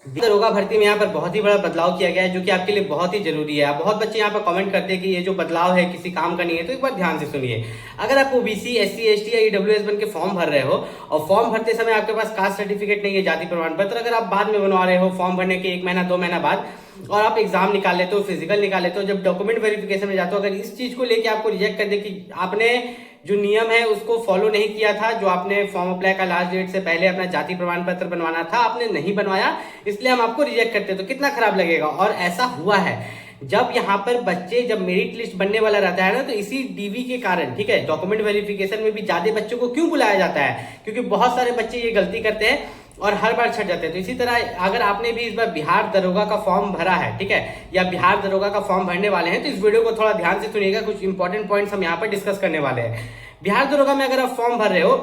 दरोगा भर्ती में यहाँ पर बहुत ही बड़ा बदलाव किया गया है, जो कि आपके लिए बहुत ही जरूरी है। बहुत बच्चे यहाँ पर कमेंट करते हैं कि ये जो बदलाव है किसी काम का नहीं है, तो एक बार ध्यान से सुनिए। अगर आप ओबीसी, एससी, एसटी या ईडब्ल्यूएस बन के फॉर्म भर रहे हो और फॉर्म भरते समय आपके पास कास्ट सर्टिफिकेट नहीं है, जाति प्रमाण पत्र, अगर आप बाद में बनवा रहे हो फॉर्म भरने के 1 महीना 2 महीना बाद, और आप एग्जाम निकाल लेते हो, फिजिकल निकाल लेते हो, जब डॉक्यूमेंट वेरिफिकेशन में जाते हो, अगर इस चीज को लेके आपको रिजेक्ट कर दे कि आपने जो नियम है उसको फॉलो नहीं किया था, जो आपने फॉर्म अप्लाई का लास्ट डेट से पहले अपना जाति प्रमाण पत्र बनवाना था आपने नहीं बनवाया, इसलिए हम आपको रिजेक्ट करते, तो कितना खराब लगेगा। और ऐसा हुआ है, जब यहाँ पर बच्चे जब मेरिट लिस्ट बनने वाला रहता है ना, तो इसी डीवी के कारण, ठीक है, डॉक्यूमेंट वेरिफिकेशन में भी ज्यादा बच्चों को क्यों बुलाया जाता है, क्योंकि बहुत सारे बच्चे ये गलती करते हैं और हर बार छट जाते हैं। तो इसी तरह अगर आपने भी इस बार बिहार दरोगा का फॉर्म भरा है, ठीक है, या बिहार दरोगा का फॉर्म भरने वाले हैं, तो इस वीडियो को थोड़ा ध्यान से सुनिएगा, कुछ इंपॉर्टेंट पॉइंट्स हम यहाँ पर डिस्कस करने वाले हैं। बिहार दरोगा में अगर आप फॉर्म भर रहे हो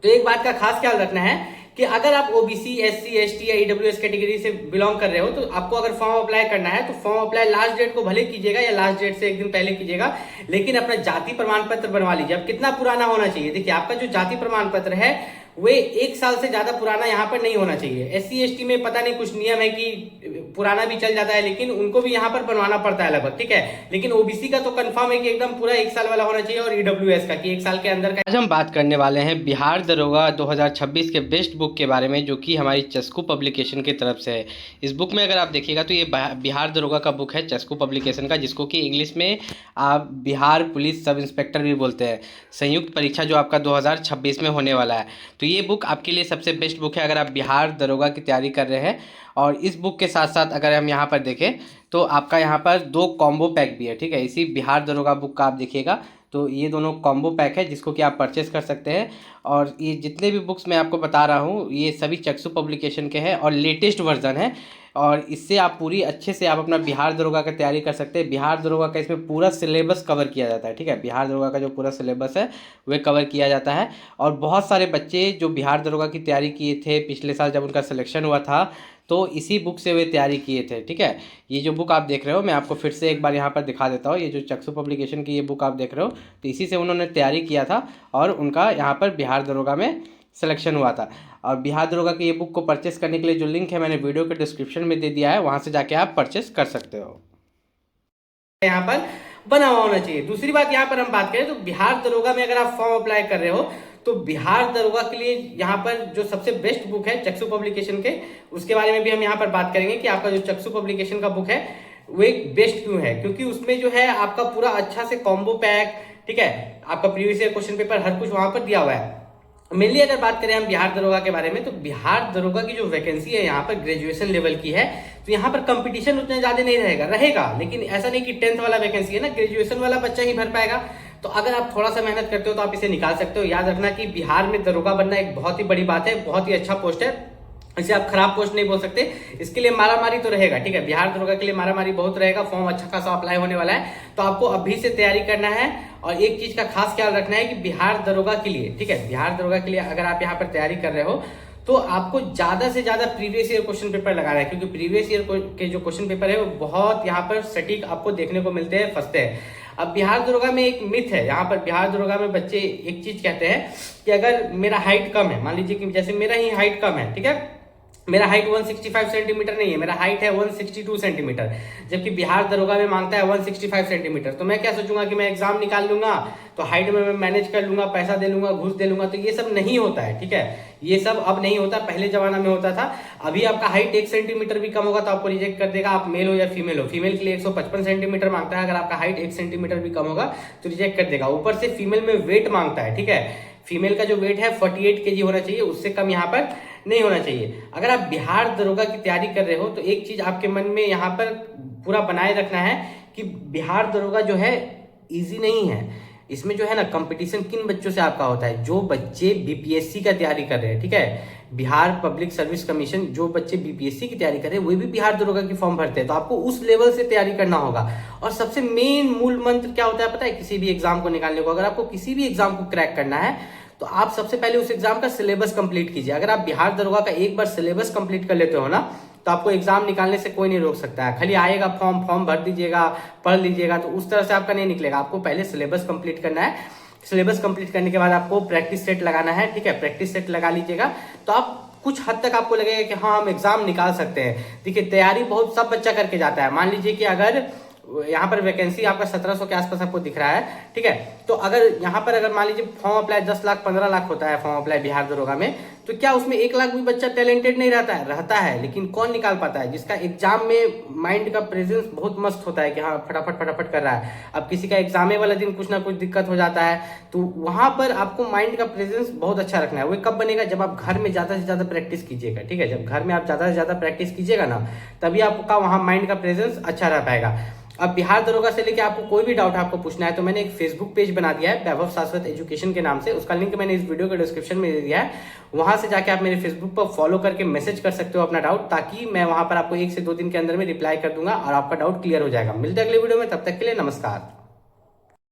तो एक बात का खास ख्याल रखना है कि अगर आप ओबीसी, एससी, एसटी या ईडब्ल्यूएस कैटेगरी से बिलोंग कर रहे हो, तो आपको अगर फॉर्म अप्लाई करना है तो फॉर्म अप्लाई लास्ट डेट को भले कीजिएगा या लास्ट डेट से 1 दिन पहले कीजिएगा, लेकिन अपना जाति प्रमाण पत्र बनवा लीजिए। अब कितना पुराना होना चाहिए, देखिए आपका जो जाति प्रमाण पत्र है वे 1 साल से ज्यादा पुराना यहाँ पर नहीं होना चाहिए। एससी एसटी में पता नहीं कुछ नियम है कि पुराना भी चल जाता है, लेकिन उनको भी यहाँ पर बनवाना पड़ता है लगभग, ठीक है। लेकिन ओबीसी का तो कंफर्म है कि एकदम पूरा 1 साल वाला होना चाहिए, और ईडब्ल्यूएस का कि 1 साल के अंदर का। आज हम बात करने वाले हैं बिहार दरोगा 2026 के बेस्ट बुक के बारे में, जो कि हमारी चस्कू पब्लिकेशन की तरफ से है। इस बुक में अगर आप देखिएगा तो ये बिहार दरोगा का बुक है, चस्कू पब्लिकेशन का, जिसको कि इंग्लिश में आप बिहार पुलिस सब इंस्पेक्टर भी बोलते हैं। संयुक्त परीक्षा जो आपका 2026 में होने वाला है, तो ये बुक आपके लिए सबसे बेस्ट बुक है अगर आप बिहार दरोगा की तैयारी कर रहे हैं। और इस बुक के साथ साथ अगर हम यहाँ पर देखें तो आपका यहाँ पर 2 कॉम्बो पैक भी है, ठीक है। इसी बिहार दरोगा बुक का आप देखिएगा तो ये दोनों कॉम्बो पैक है, जिसको कि आप परचेस कर सकते हैं। और ये जितने भी बुक्स मैं आपको बता रहा हूँ ये सभी चक्सू पब्लिकेशन के हैं और लेटेस्ट वर्जन है, और इससे आप पूरी अच्छे से आप अपना बिहार दरोगा का तैयारी कर सकते हैं। बिहार दरोगा का इसमें पूरा सिलेबस कवर किया जाता है, ठीक है। बिहार दरोगा का जो पूरा सिलेबस है वह कवर किया जाता है। और बहुत सारे बच्चे जो बिहार दरोगा की तैयारी किए थे पिछले साल जब उनका सिलेक्शन हुआ था, तो इसी बुक से वे तैयारी किए थे, ठीक है। ये जो बुक आप देख रहे हो मैं आपको फिर से एक बार यहाँ पर दिखा देता हूँ। ये जो चक्सू पब्लिकेशन की ये बुक आप देख रहे हो, तो इसी से उन्होंने तैयारी किया था और उनका यहाँ पर बिहार दरोगा में सिलेक्शन हुआ था। और बिहार दरोगा की ये बुक को परचेस करने के लिए जो लिंक है मैंने वीडियो के डिस्क्रिप्शन में दे दिया है, वहाँ से जाके आप परचेस कर सकते हो। यहाँ पर बना हुआ होना चाहिए। दूसरी बात यहाँ पर हम बात करें तो बिहार दरोगा में अगर आप फॉर्म अप्लाई कर रहे हो तो बिहार दरोगा के लिए यहाँ पर जो सबसे बेस्ट बुक है चक्सू पब्लिकेशन के, उसके बारे में भी हम यहाँ पर बात करेंगे कि आपका जो चक्सू पब्लिकेशन का बुक है वो एक बेस्ट क्यों है, क्योंकि उसमें जो है आपका पूरा अच्छा से कॉम्बो पैक, ठीक है, आपका प्रीवियस ईयर क्वेश्चन पेपर हर कुछ वहां पर दिया हुआ है। मेनली अगर बात करें हम बिहार दरोगा के बारे में, तो बिहार दरोगा की जो वैकेंसी है यहाँ पर ग्रेजुएशन लेवल की है, तो यहाँ पर कंपटीशन उतना ज्यादा नहीं रहेगा, लेकिन ऐसा नहीं कि 10th वाला वैकेंसी है ना, ग्रेजुएशन वाला बच्चा ही भर पाएगा। तो अगर आप थोड़ा सा मेहनत करते हो तो आप इसे निकाल सकते हो। याद रखना कि बिहार में दरोगा बनना एक बहुत ही बड़ी बात है, बहुत ही अच्छा पोस्ट है, इसे आप खराब पोस्ट नहीं बोल सकते। इसके लिए मारामारी तो रहेगा, ठीक है, बिहार दरोगा के लिए मारामारी बहुत रहेगा। फॉर्म अच्छा खासा अप्लाई होने वाला है, तो आपको अभी से तैयारी करना है। और एक चीज का खास ख्याल रखना है कि बिहार दरोगा के लिए, ठीक है, बिहार दरोगा के लिए अगर आप यहाँ पर तैयारी कर रहे हो तो आपको ज्यादा से ज्यादा प्रीवियस ईयर क्वेश्चन पेपर लगाना है, क्योंकि प्रीवियस ईयर के जो क्वेश्चन पेपर है वो बहुत यहाँ पर सटीक आपको देखने को मिलते हैं, फंसते हैं। अब बिहार दरोगा में एक मिथ है, यहाँ पर बिहार दरोगा में बच्चे एक चीज कहते हैं कि अगर मेरा हाइट कम है, मान लीजिए कि जैसे मेरा ही हाइट कम है, ठीक है, मेरा हाइट 165 सेंटीमीटर नहीं है, मेरा हाइट है 162 सेंटीमीटर, जबकि बिहार दरोगा में मांगता है 165 सेंटीमीटर। तो मैं क्या सोचूंगा कि मैं एग्जाम निकाल लूंगा तो हाइट में मैं मैनेज कर लूंगा, पैसा दे लूंगा, घूस दे लूंगा, तो ये सब नहीं होता है, ठीक है, ये सब अब नहीं होता, पहले जमाना में होता था। अभी आपका हाइट 1 सेंटीमीटर भी कम होगा तो आपको रिजेक्ट कर देगा, आप मेल हो या फीमेल हो। फीमेल के लिए 155 सेंटीमीटर मांगता है, अगर आपका हाइट 1 सेंटीमीटर भी कम होगा तो रिजेक्ट कर देगा। ऊपर से फीमेल में वेट मांगता है, ठीक है, फीमेल का जो वेट है 48 kg होना चाहिए, उससे कम यहाँ पर नहीं होना चाहिए। अगर आप बिहार दरोगा की तैयारी कर रहे हो तो एक चीज आपके मन में यहाँ पर पूरा बनाए रखना है कि बिहार दरोगा जो है इजी नहीं है। इसमें जो है ना कंपटीशन किन बच्चों से आपका होता है, जो बच्चे बीपीएससी का तैयारी कर रहे हैं, ठीक है, बिहार पब्लिक सर्विस कमीशन, जो बच्चे बीपीएससी की तैयारी कर रहे हैं वही भी बिहार दरोगा की फॉर्म भरते हैं, तो आपको उस लेवल से तैयारी करना होगा। और सबसे मेन मूल मंत्र क्या होता है पता है, किसी भी एग्जाम को निकालने को, अगर आपको किसी भी एग्जाम को क्रैक करना है तो आप सबसे पहले उस एग्जाम का सिलेबस कंप्लीट कीजिए। अगर आप बिहार दरोगा का एक बार सिलेबस कंप्लीट कर लेते हो ना, तो आपको एग्जाम निकालने से कोई नहीं रोक सकता है। खाली आएगा फॉर्म भर दीजिएगा, पढ़ लीजिएगा, तो उस तरह से आपका नहीं निकलेगा। आपको पहले सिलेबस कंप्लीट करना है। सिलेबस कंप्लीट करने के बाद आपको प्रैक्टिस सेट लगाना है, ठीक है, प्रैक्टिस सेट लगा लीजिएगा तो आप कुछ हद तक आपको लगेगा कि हाँ हम एग्जाम निकाल सकते हैं। देखिए तैयारी बहुत सब बच्चा करके जाता है। मान लीजिए कि अगर यहाँ पर वैकेंसी आपका 1700 के आसपास आपको दिख रहा है, ठीक है, तो अगर यहाँ पर अगर मान लीजिए फॉर्म अप्लाई 10 लाख 15 लाख होता है फॉर्म अप्लाई बिहार दरोगा में, तो क्या उसमें 1 लाख भी बच्चा टैलेंटेड नहीं रहता है, लेकिन कौन निकाल पाता है? जिसका एग्जाम में माइंड का प्रेजेंस बहुत मस्त होता है कि हाँ फटाफट फटाफट कर रहा है। अब किसी का एग्जाम वाला दिन कुछ ना कुछ दिक्कत हो जाता है, तो वहां पर आपको माइंड का प्रेजेंस बहुत अच्छा रखना है। वो कब बनेगा? जब आप घर में ज्यादा से ज्यादा प्रैक्टिस कीजिएगा, ठीक है, जब घर में आप ज्यादा से ज्यादा प्रैक्टिस कीजिएगा ना, तभी आपका वहां माइंड का प्रेजेंस अच्छा रह पाएगा। अब बिहार दरोगा से लेके आपको कोई भी डाउट आपको पूछना है तो मैंने एक फेसबुक पेज बना दिया है वैभव शाश्वत एजुकेशन के नाम से, उसका लिंक मैंने इस वीडियो के डिस्क्रिप्शन में दे दिया है। वहां से जाके आप मेरे फेसबुक पर फॉलो करके मैसेज कर सकते हो अपना डाउट, ताकि मैं वहां पर आपको 1 से 2 दिन के अंदर में रिप्लाई कर दूंगा और आपका डाउट क्लियर हो जाएगा। मिलते हैं अगले वीडियो में, तब तक के लिए नमस्कार।